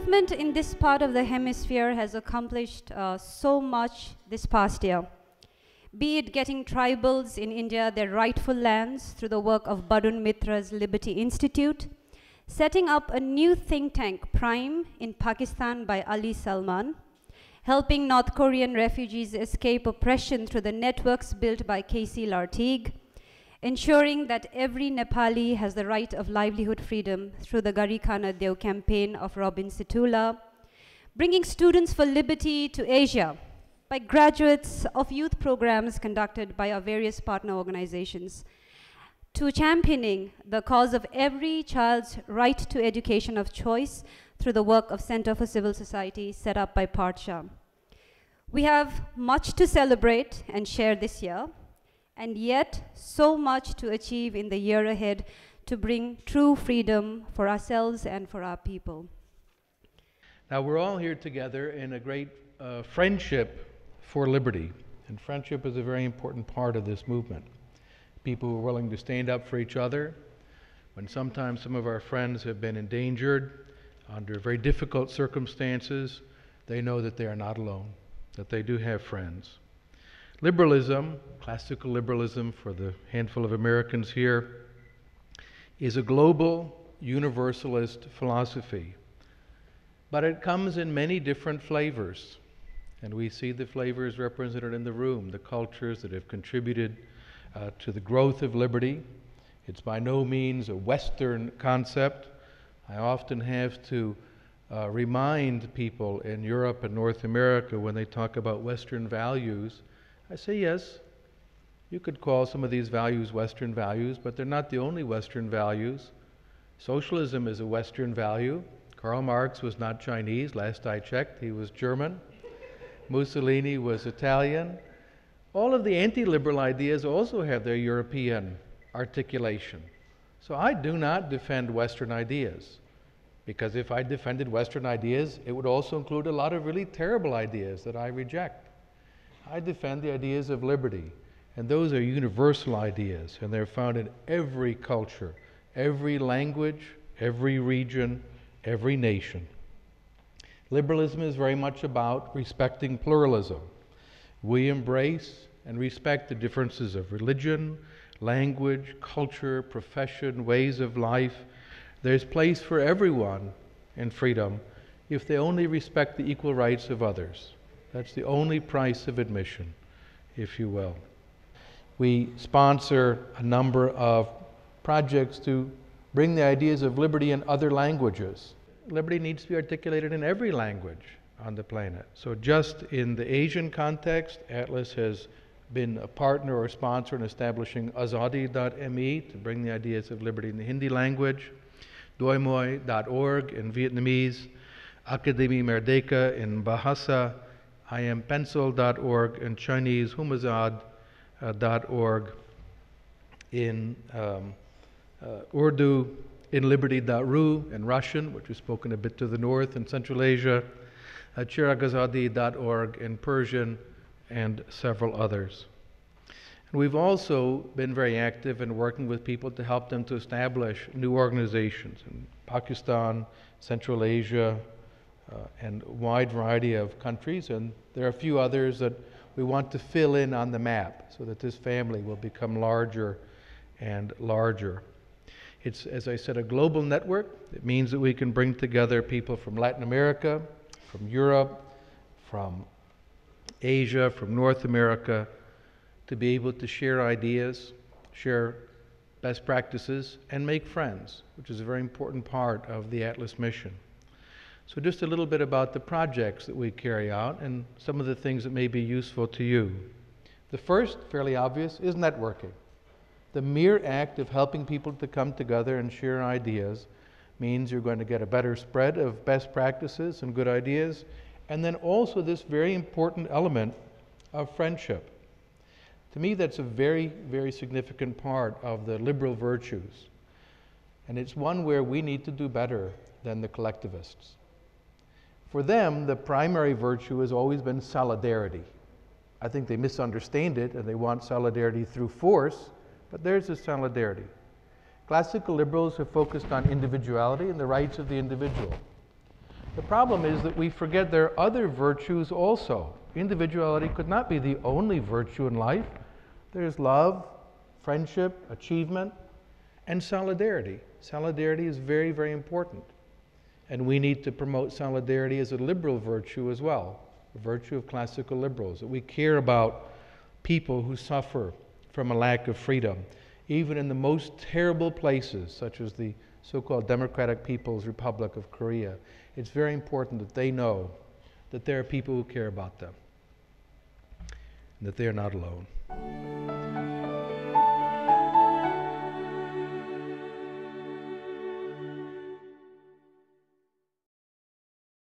movement in this part of the hemisphere has accomplished so much this past year. Be it getting tribals in India their rightful lands through the work of Badun Mitra's Liberty Institute, setting up a new think tank, Prime, in Pakistan by Ali Salman, helping North Korean refugees escape oppression through the networks built by Casey Lartigue, ensuring that every Nepali has the right of livelihood freedom through the Garikana Deo campaign of Robin Situla, bringing students for liberty to Asia by graduates of youth programs conducted by our various partner organizations, to championing the cause of every child's right to education of choice through the work of Center for Civil Society set up by Partsha. We have much to celebrate and share this year, and yet so much to achieve in the year ahead to bring true freedom for ourselves and for our people. Now we're all here together in a great friendship for liberty, and friendship is a very important part of this movement. People who are willing to stand up for each other when sometimes some of our friends have been endangered under very difficult circumstances. They know that they are not alone, that they do have friends. Liberalism, classical liberalism for the handful of Americans here, is a global universalist philosophy, but it comes in many different flavors. And we see the flavors represented in the room, the cultures that have contributed to the growth of liberty. It's by no means a Western concept. I often have to remind people in Europe and North America when they talk about Western values, I say, yes, you could call some of these values Western values, but they're not the only Western values. Socialism is a Western value. Karl Marx was not Chinese, last I checked, he was German. Mussolini was Italian. All of the anti-liberal ideas also have their European articulation. So I do not defend Western ideas, because if I defended Western ideas, it would also include a lot of really terrible ideas that I reject. I defend the ideas of liberty, and those are universal ideas, and they're found in every culture, every language, every region, every nation. Liberalism is very much about respecting pluralism. We embrace and respect the differences of religion, language, culture, profession, ways of life. There's place for everyone in freedom if they only respect the equal rights of others. That's the only price of admission, if you will. We sponsor a number of projects to bring the ideas of liberty in other languages. Liberty needs to be articulated in every language on the planet. So just in the Asian context, Atlas has been a partner or sponsor in establishing Azadi.me to bring the ideas of liberty in the Hindi language, doimoy.org in Vietnamese, Académie Merdeka in Bahasa, IamPencil.org in Chinese, Humazad.org in Urdu, in Liberty.ru in Russian, which is spoken a bit to the north in Central Asia, Chiragazadi.org in Persian, and several others. And we've also been very active in working with people to help them to establish new organizations in Pakistan, Central Asia, and a wide variety of countries. And there are a few others that we want to fill in on the map so that this family will become larger and larger. It's, as I said, a global network. It means that we can bring together people from Latin America, from Europe, from Asia, from North America, to be able to share ideas, share best practices, and make friends, which is a very important part of the Atlas mission. So just a little bit about the projects that we carry out and some of the things that may be useful to you. The first, fairly obvious, is networking. The mere act of helping people to come together and share ideas means you're going to get a better spread of best practices and good ideas, and then also this very important element of friendship. To me, that's a very, very significant part of the liberal virtues, and it's one where we need to do better than the collectivists. For them, the primary virtue has always been solidarity. I think they misunderstand it, and they want solidarity through force, but there's a solidarity. Classical liberals have focused on individuality and the rights of the individual. The problem is that we forget there are other virtues also. Individuality could not be the only virtue in life. There's love, friendship, achievement, and solidarity. Solidarity is very, very important. And we need to promote solidarity as a liberal virtue as well, a virtue of classical liberals, that we care about people who suffer from a lack of freedom, even in the most terrible places, such as the so-called Democratic People's Republic of Korea. It's very important that they know that there are people who care about them, and that they are not alone.